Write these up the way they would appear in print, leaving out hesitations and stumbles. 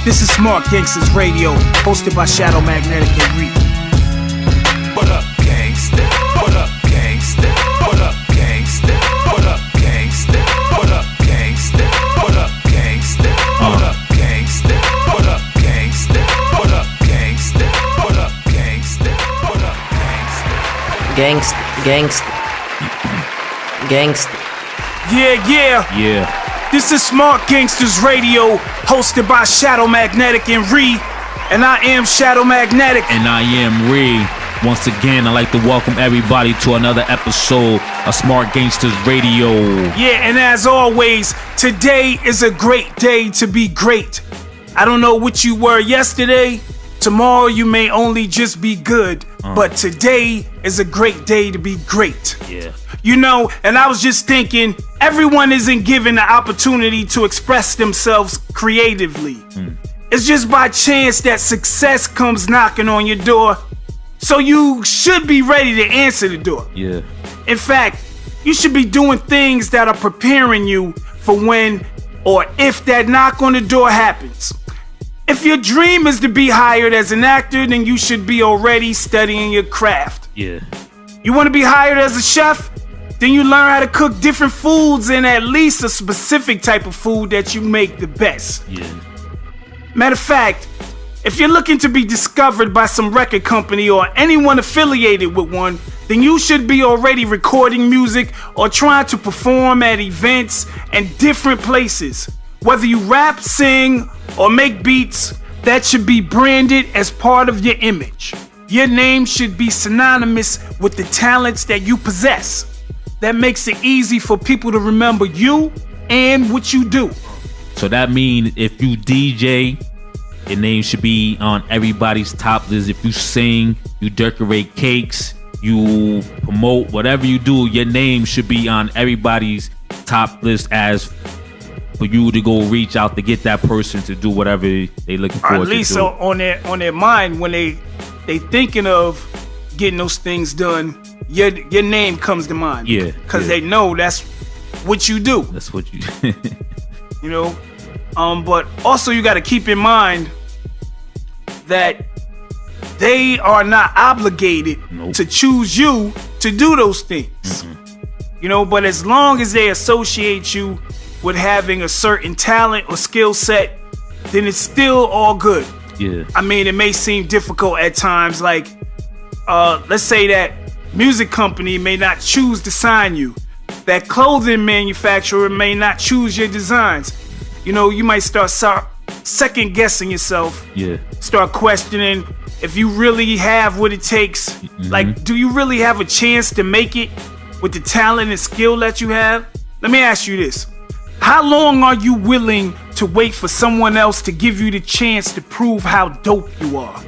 This is Smart Gangsters Radio, hosted by Shadow Magnetic and Ree. What up, gangsta? What up, gangsta? What up, gangsta? What up, gangsta? What up, gangsta? What up, gangsta? What up, gangsta? What up, gangsta? What up, gangsta? What up, gangsta? What up, gangsta? Gangsta. Yeah. This is Smart Gangsters Radio, hosted by Shadow Magnetic and Ree. And I am Shadow Magnetic. And I am Ree. Once again, I'd like to welcome everybody to another episode of Smart Gangsters Radio. Yeah, and as always, today is a great day to be great. I don't know what you were yesterday. Tomorrow you may only just be good. But today is a great day to be great. Yeah. You know, and I was just thinking, everyone isn't given the opportunity to express themselves creatively. It's just by chance that success comes knocking on your door. So you should be ready to answer the door. Yeah. In fact, you should be doing things that are preparing you for when or if that knock on the door happens. If your dream is to be hired as an actor, then you should be already studying your craft. Yeah. You want to be hired as a chef? Then you learn how to cook different foods and at least a specific type of food that you make the best. Yeah. Matter of fact, if you're looking to be discovered by some record company or anyone affiliated with one, then you should be already recording music or trying to perform at events and different places. Whether you rap, sing, or make beats, that should be branded as part of your image. Your name should be synonymous with the talents that you possess. That makes it easy for people to remember you and what you do. So that means if you DJ, your name should be on everybody's top list. If you sing, you decorate cakes, you promote, whatever you do, your name should be on everybody's top list as for you to go reach out to get that person to do whatever they looking for to do. At least on their mind when they thinking of getting those things done, your name comes to mind. Yeah. Because they know that's what you do. That's what you You know? But also you got to keep in mind that they are not obligated to choose you to do those things. You know, but as long as they associate you with having a certain talent or skill set, then it's still all good. Yeah. I mean, it may seem difficult at times, like let's say that music company may not choose to sign you. That clothing manufacturer may not choose your designs. You know, you might start second guessing yourself. Yeah. Start questioning if you really have what it takes. Like, do you really have a chance to make it with the talent and skill that you have? Let me ask you this. How long are you willing to wait for someone else to give you the chance to prove how dope you are?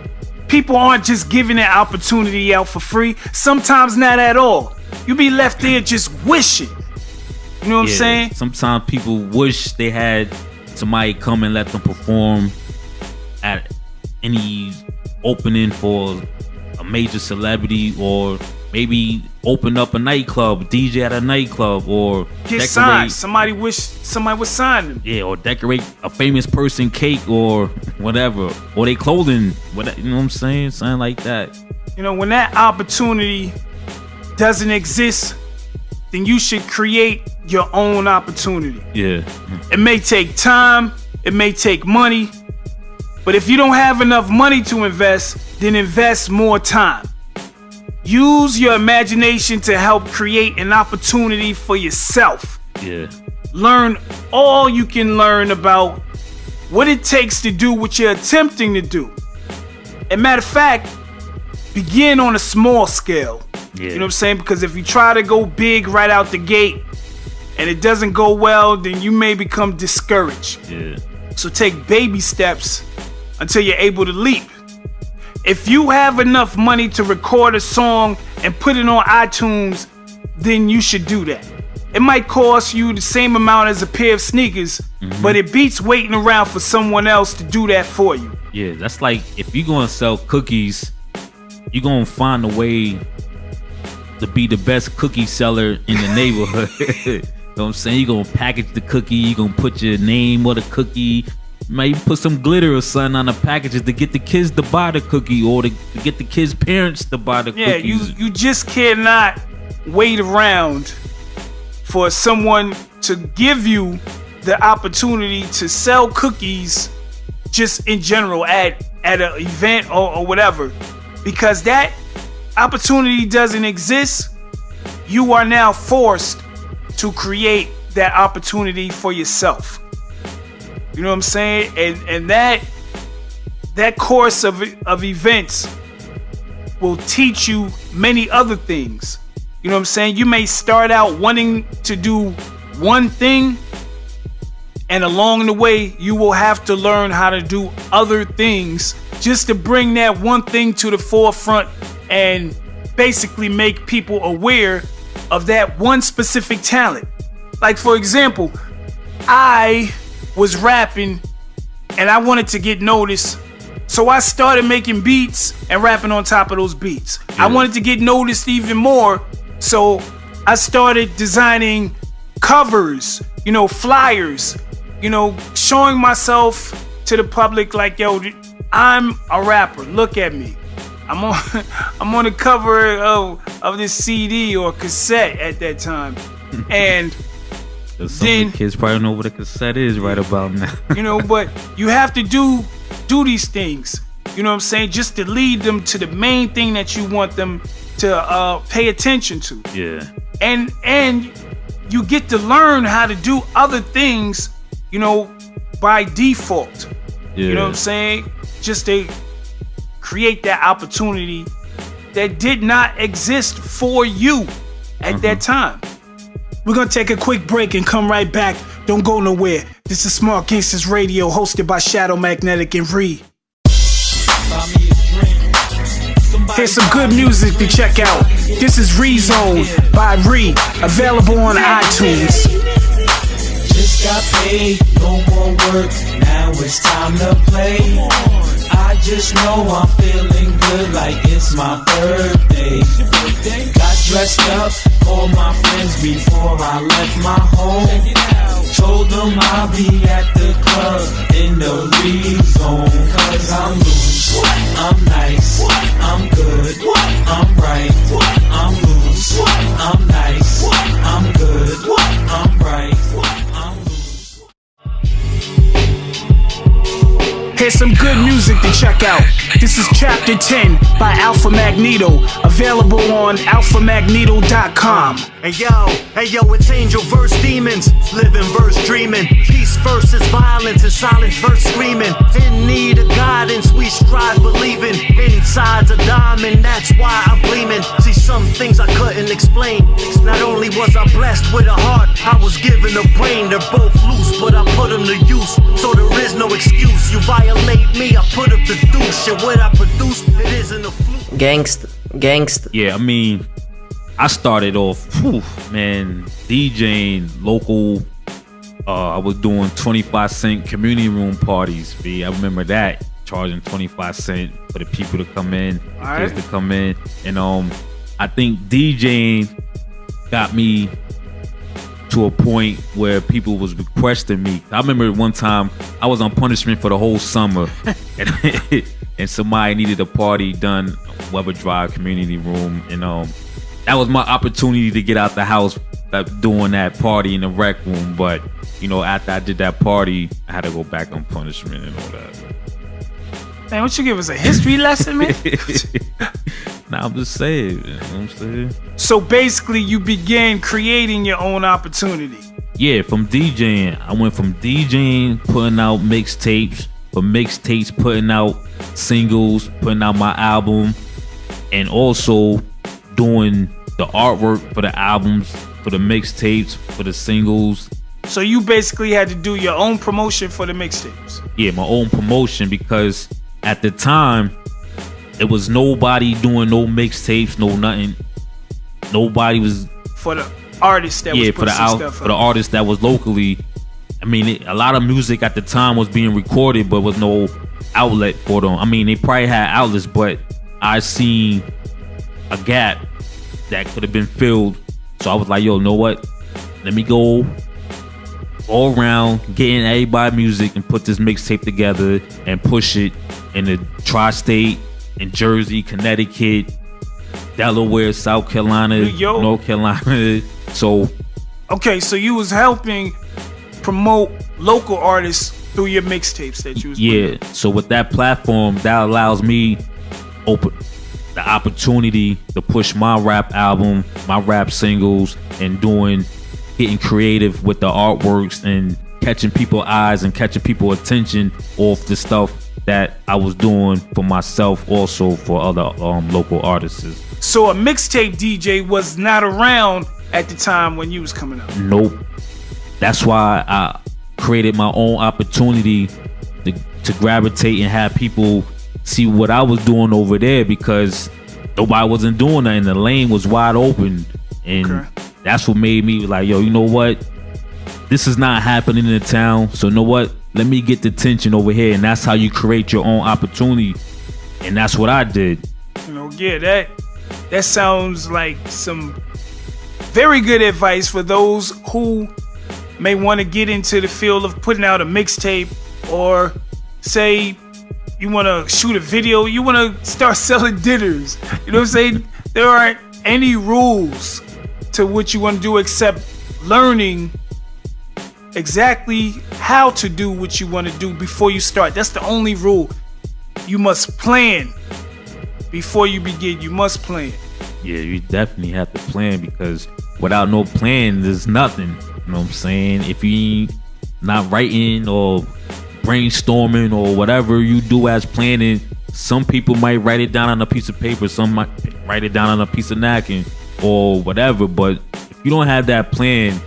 People aren't just giving that opportunity out for free. Sometimes not at all. You be left there just wishing. You know what I'm saying? Sometimes people wish they had somebody come and let them perform at any opening for a major celebrity, or maybe open up a nightclub, DJ at a nightclub, or get signed. Somebody wish somebody would sign them. Yeah, or decorate a famous person cake or whatever, or they clothing, whatever, you know what I'm saying? Something like that. You know, when that opportunity doesn't exist, then you should create your own opportunity. Yeah. It may take time, it may take money, but if you don't have enough money to invest, then invest more time. Use your imagination to help create an opportunity for yourself. Yeah. Learn all you can learn about what it takes to do what you're attempting to do. And matter of fact, begin on a small scale. Yeah. You know what I'm saying? Because if you try to go big right out the gate and it doesn't go well, then you may become discouraged. Yeah. So take baby steps until you're able to leap. If you have enough money to record a song and put it on iTunes, then you should do that. It might cost you the same amount as a pair of sneakers, but it beats waiting around for someone else to do that for you. Yeah, that's like if you're gonna sell cookies, you're gonna find a way to be the best cookie seller in the neighborhood. You know what I'm saying? You're gonna package the cookie, you're gonna put your name on the cookie, Maybe put some glitter or something on the packages to get the kids to buy the cookie, or to get the kids' parents to buy the cookies. Yeah, you just cannot wait around for someone to give you the opportunity to sell cookies just in general at an event or whatever. Because that opportunity doesn't exist, you are now forced to create that opportunity for yourself. You know what I'm saying? And that course of events will teach you many other things. You know what I'm saying? You may start out wanting to do one thing, and along the way, you will have to learn how to do other things just to bring that one thing to the forefront and basically make people aware of that one specific talent. Like, for example, I was rapping and I wanted to get noticed, so I started making beats and rapping on top of those beats. I wanted to get noticed even more, so I started designing covers, flyers, showing myself to the public like, yo, I'm a rapper, look at me. I'm on the cover of this CD or cassette at that time. And then kids probably don't know what a cassette is right about now. But you have to do these things, you know what I'm saying, just to lead them to the main thing that you want them to pay attention to. Yeah. And you get to learn how to do other things, by default. Yeah. You know what I'm saying? Just to create that opportunity that did not exist for you at that time. We're going to take a quick break and come right back. Don't go nowhere. This is Smart Gangsters Radio, hosted by Shadow Magnetic and Ree. Here's some good music to check out. This is Rezone by Ree, available on iTunes. Just got paid, no more work, now it's time to play. I just know I'm feeling good like it's my birthday. Got dressed up, called my friends before I left my home. Told them I'll be at the club in the Rezone. Cause I'm loose, I'm nice, I'm good, I'm right, I'm loose, I'm nice, I'm good, I'm right, I'm loose. Here's some good music to check out. This is Chapter 10 by Alpha Magneto, available on alphamagneto.com. Hey yo, it's angel verse demons, living verse dreaming. Peace versus violence and silence verse screaming. In need of guidance, we strive believing. Inside's a diamond, that's why I'm gleaming. See, some things I couldn't explain. Not only was I blessed with a heart, I was given a brain. They're both loose, but I put them to use, so there is no excuse. You violate me, I put up the douche. And what I produce, it isn't a fluke. Gangsta. Yeah, I mean, I started off, DJing local. I was doing 25 cent community room parties. I remember that, charging 25 cent for the people to come in, kids to come in. And I think DJing got me to a point where people was requesting me. I remember one time I was on punishment for the whole summer, and somebody needed a party done, Weber Drive community room, and that was my opportunity to get out the house doing that party in the rec room. But after I did that party, I had to go back on punishment and all that. Man, what you give us, a history lesson, man? Nah, I'm just saying, you know what I'm saying? So basically, you began creating your own opportunity. Yeah, from DJing. I went from DJing, putting out mixtapes, from mixtapes, putting out singles, putting out my album, and also doing the artwork for the albums, for the mixtapes, for the singles. So you basically had to do your own promotion for the mixtapes. Yeah, my own promotion, because at the time, it was nobody doing no mixtapes, no nothing. Nobody was for the artists that was putting some stuff for the artists that was locally. I mean, a lot of music at the time was being recorded, but was no outlet for them. I mean, they probably had outlets, but I seen a gap that could have been filled. So I was like, yo, know what? Let me go all around getting everybody music and put this mixtape together and push it in the tri-state, in Jersey, Connecticut, Delaware, South Carolina, North Carolina. So okay, so you was helping promote local artists through your mixtapes that you was putting out. So with that platform, that allows me open the opportunity to push my rap album, my rap singles, and getting creative with the artworks and catching people's eyes and catching people's attention off the stuff that I was doing for myself, also for other local artists. So a mixtape DJ was not around at the time when you was coming up? Nope. That's why I created my own opportunity to gravitate and have people see what I was doing over there, because nobody wasn't doing that and the lane was wide open. And that's what made me like, yo, you know what? This is not happening in the town. So you know what? Let me get the attention over here. And that's how you create your own opportunity. And that's what I did. You know, yeah, that sounds like some very good advice for those who may want to get into the field of putting out a mixtape, or say you want to shoot a video, you want to start selling dinners. You know what I'm saying? There aren't any rules to what you want to do except learning exactly how to do what you want to do before you start. That's the only rule. You must plan before you begin. You must plan. Yeah, you definitely have to plan, because without no plan, there's nothing. You know what I'm saying? If you not writing or brainstorming or whatever you do as planning, some people might write it down on a piece of paper, some might write it down on a piece of napkin or whatever. But if you don't have that plan,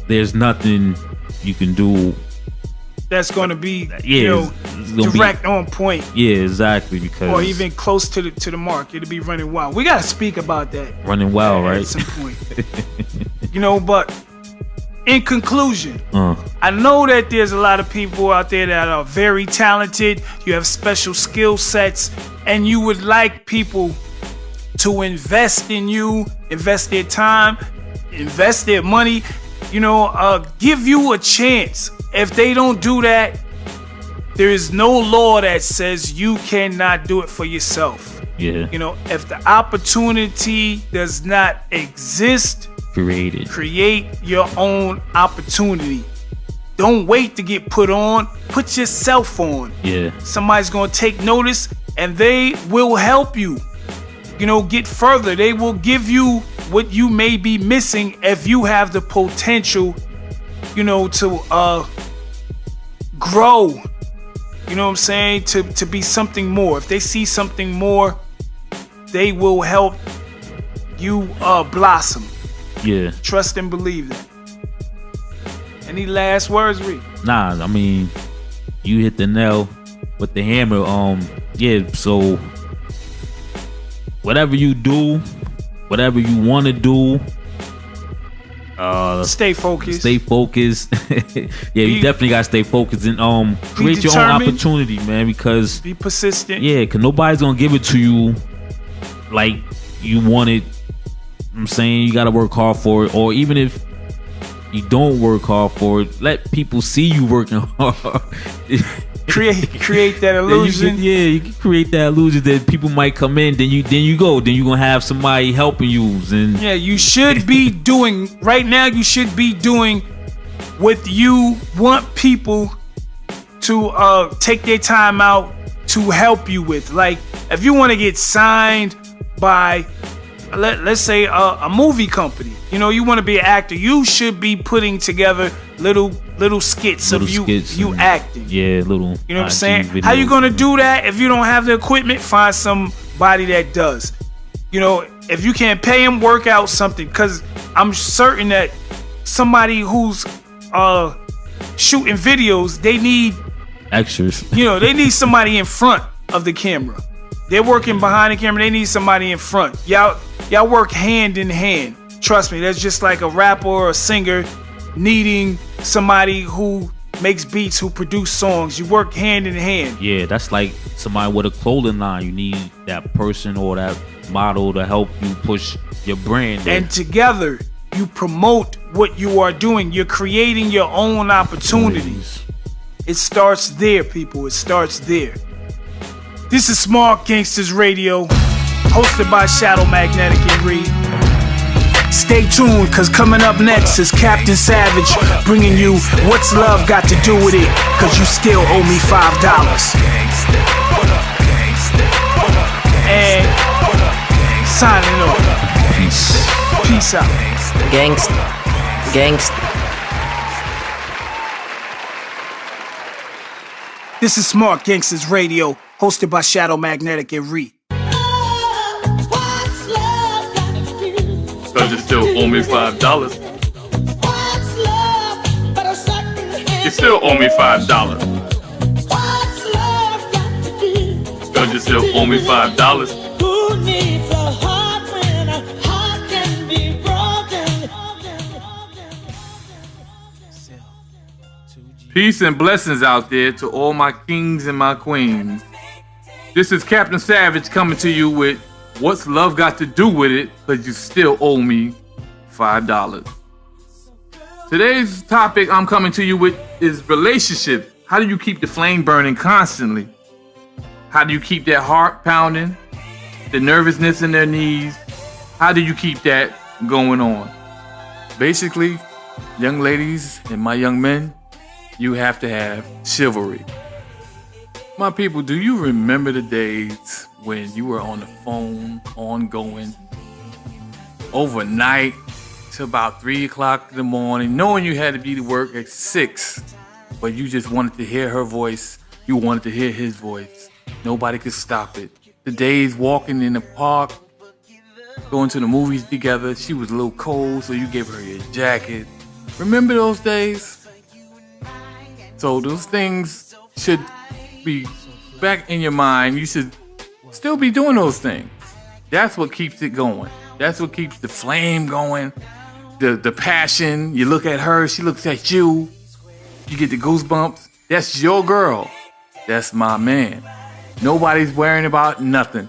there's nothing you can do that's going to be, direct on point. Yeah, exactly. Because or even close to the mark. It'll be running wild. We got to speak about that. Running wild, right? At some point. But in conclusion, I know that there's a lot of people out there that are very talented. You have special skill sets, and you would like people to invest in you, invest their time, invest their money, give you a chance. If they don't do that, there is no law that says you cannot do it for yourself. Yeah. If the opportunity does not exist, create your own opportunity. Don't wait to get put on. Put yourself on. Yeah. Somebody's going to take notice, and they will help you, get further. They will give you what you may be missing if you have the potential, to grow. You know what I'm saying? To be something more. If they see something more, they will help you blossom. Yeah. Trust and believe that. Any last words, Ree? Nah, I mean, you hit the nail with the hammer. So whatever you do, whatever you want to do, stay focused. Stay focused. You definitely gotta stay focused and create your own opportunity, man. Because be persistent. Yeah, because nobody's gonna give it to you like you want it. I'm saying you gotta work hard for it, or even if you don't work hard for it, let people see you working hard. create that illusion. You can create that illusion that people might come in. Then you're gonna have somebody helping you. And you should be doing right now. You should be doing what you want people to take their time out to help you with. Like if you want to get signed by, let's say a movie company. You want to be an actor. You should be putting together little skits of you acting. Yeah, little. You know what I'm saying? Videos. How you gonna do that if you don't have the equipment? Find somebody that does. If you can't pay them, work out something. Because I'm certain that somebody who's shooting videos, they need extras. They need somebody in front of the camera. They're working behind the camera. They need somebody in front. Y'all work hand in hand. Trust me, that's just like a rapper or a singer needing somebody who makes beats, who produce songs. You work hand in hand. Yeah, that's like somebody with a clothing line. You need that person or that model to help you push your brand. And together, you promote what you are doing. You're creating your own opportunities. It starts there, people. It starts there. This is Smart Gangsters Radio, hosted by Shadow Magnetic and Ree. Stay tuned, cause coming up next is Captain Savage bringing you What's Love Got to Do With It, cause you still owe me $5. And signing off. Peace out. Gangsta. This is Smart Gangsters Radio, hosted by Shadow Magnetic and Ree. Cause you still owe me $5. You still owe me $5. Cause you still owe me $5. Who needs a heart when a heart can be broken? Peace and blessings out there to all my kings and my queens. This is Captain Savage coming to you with What's Love Got to Do With It, cause you still owe me $5. Today's topic I'm coming to you with is relationships. How do you keep the flame burning constantly? How do you keep that heart pounding, the nervousness in their knees? How do you keep that going on? Basically, young ladies and my young men, you have to have chivalry. My people, do you remember the days when you were on the phone, ongoing, overnight, till about 3 o'clock in the morning, knowing you had to be to work at 6, but you just wanted to hear her voice, you wanted to hear his voice. Nobody could stop it. The days walking in the park, going to the movies together, she was a little cold, so you gave her your jacket. Remember those days? So those things should be back in your mind. You should still be doing those things. That's what keeps it going. That's what keeps the flame going. The passion. You look at her, she looks at you. You get the goosebumps. That's your girl. That's my man. Nobody's worrying about nothing.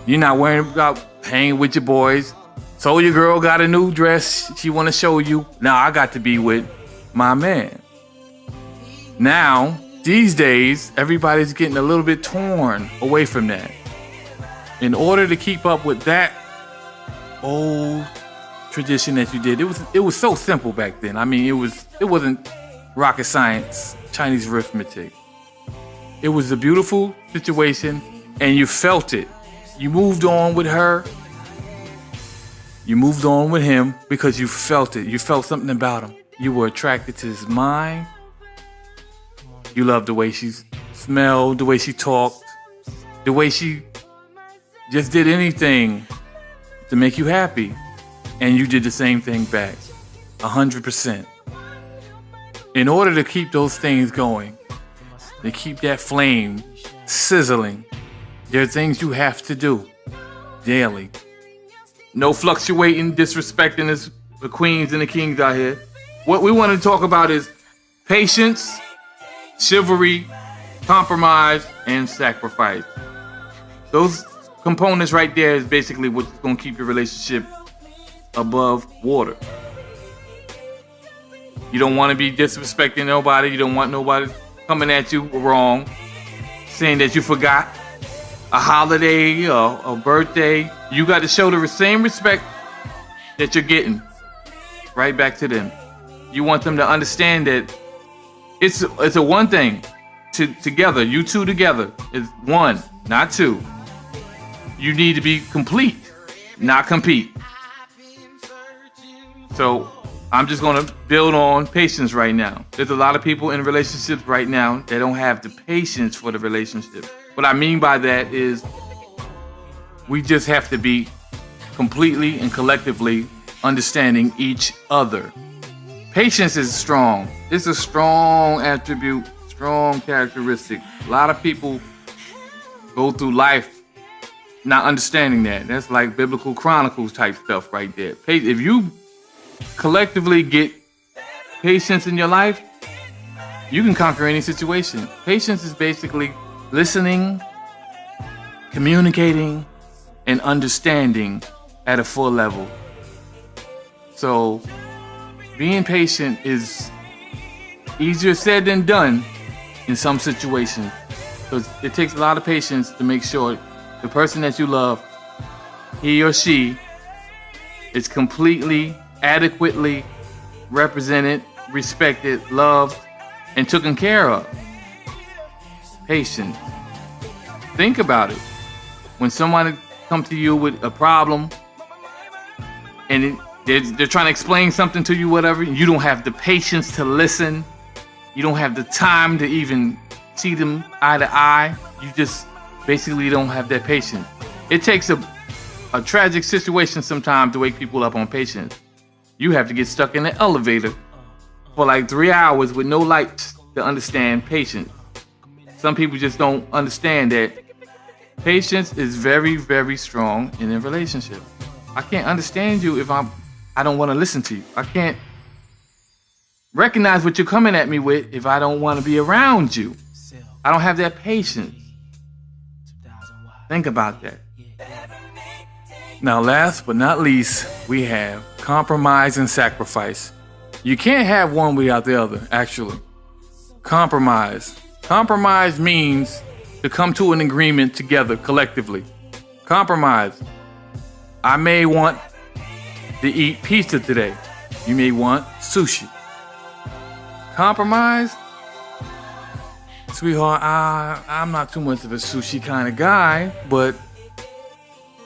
You're not worrying about hanging with your boys. So your girl got a new dress she want to show you. Now I got to be with my man. Now, these days, everybody's getting a little bit torn away from that. In order to keep up with that old tradition that you did, it was so simple back then. I mean, it wasn't rocket science, Chinese arithmetic. It was a beautiful situation, and you felt it. You moved on with her. You moved on with him because you felt it. You felt something about him. You were attracted to his mind. You loved the way she smelled, the way she talked, the way she just did anything to make you happy. And you did the same thing back, 100%. In order to keep those things going, to keep that flame sizzling, there are things you have to do daily. No fluctuating, disrespecting the queens and the kings out here. What we want to talk about is patience, chivalry, compromise, and sacrifice. Those components right there is basically what's going to keep your relationship above water. You don't want to be disrespecting nobody. You don't want nobody coming at you wrong, saying that you forgot a holiday or a birthday. You got to show the same respect that you're getting right back to them. You want them to understand that it's a one thing. Together, you two together is one, not two. You need to be complete, not compete. So I'm just going to build on patience right now. There's a lot of people in relationships right now that don't have the patience for the relationship. What I mean by that is we just have to be completely and collectively understanding each other. Patience is strong. It's a strong attribute, strong characteristic. A lot of people go through life not understanding that. That's like biblical chronicles type stuff right there. If you collectively get patience in your life, you can conquer any situation. Patience is basically listening, communicating, and understanding at a full level. So being patient is easier said than done in some situations. Because it takes a lot of patience to make sure the person that you love, he or she, is completely, adequately represented, respected, loved, and taken care of. Patience. Think about it. When someone comes to you with a problem and they're trying to explain something to you, whatever, you don't have the patience to listen. You don't have the time to even see them eye to eye. You just basically don't have that patience. It takes a tragic situation sometimes to wake people up on patience. You have to get stuck in the elevator for like 3 hours with no lights to understand patience. Some people just don't understand that patience is very, very strong in a relationship. I can't understand you if I don't want to listen to you. I can't recognize what you're coming at me with if I don't want to be around you. I don't have that patience. Think about that. Now, last but not least, we have compromise and sacrifice. You can't have one without the other, actually. Compromise. Compromise means to come to an agreement together collectively. Compromise. I may want to eat pizza today. You may want sushi. Compromise? Sweetheart, I'm not too much of a sushi kind of guy, but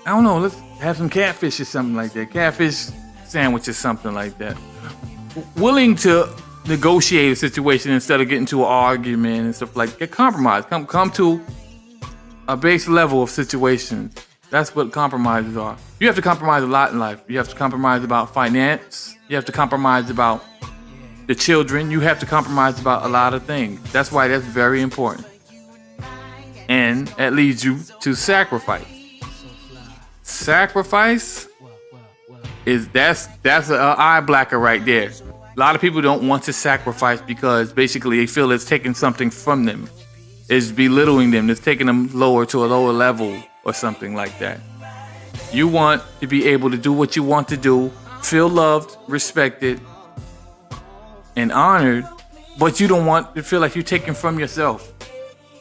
I don't know, let's have some catfish or something like that. Catfish sandwich or something like that. Willing to negotiate a situation instead of getting to an argument and stuff like that. Compromise. Come to a base level of situations. That's what compromises are. You have to compromise a lot in life. You have to compromise about finance. You have to compromise about the children. You have to compromise about a lot of things. That's why that's very important. And that leads you to sacrifice. Sacrifice is that's an eye blacker right there. A lot of people don't want to sacrifice because basically they feel it's taking something from them. It's belittling them. It's taking them lower to a lower level or something like that. You want to be able to do what you want to do, feel loved, respected, and honored, but you don't want to feel like you're taking from yourself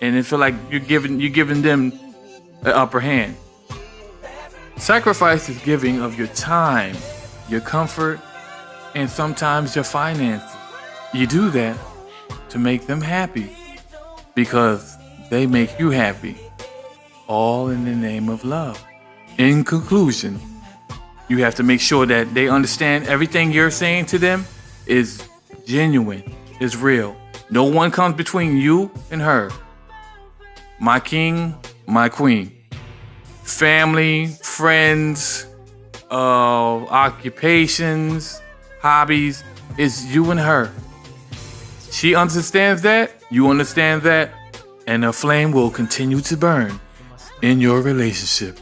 and it feel like you're giving them the upper hand. Sacrifice is giving of your time, your comfort, and sometimes your finances. You do that to make them happy because they make you happy, all in the name of love. In conclusion, you have to make sure that they understand everything you're saying to them is genuine, is real. No one comes between you and her. My king, my queen. Family, friends, occupations, hobbies, it's you and her. She understands that, you understand that, and the flame will continue to burn in your relationship.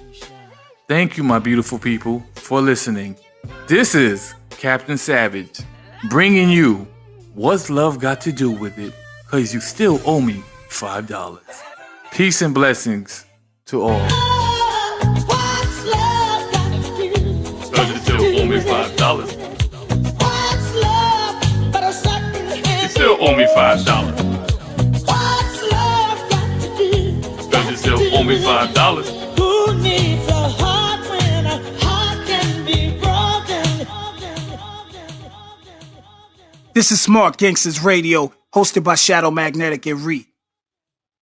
Thank you, my beautiful people, for listening. This is Captain Savage, bringing you What's Love Got to Do With It? Because you still owe me $5. Peace and blessings to all. What's love got to do? Because you still owe me $5. What's love but a second hand? You still owe me $5. What's love got to do? Because you still owe me $5. Who needs a heart when a heart can be broken? This is Smart Gangsters Radio, hosted by Shadow Magnetic and Ree.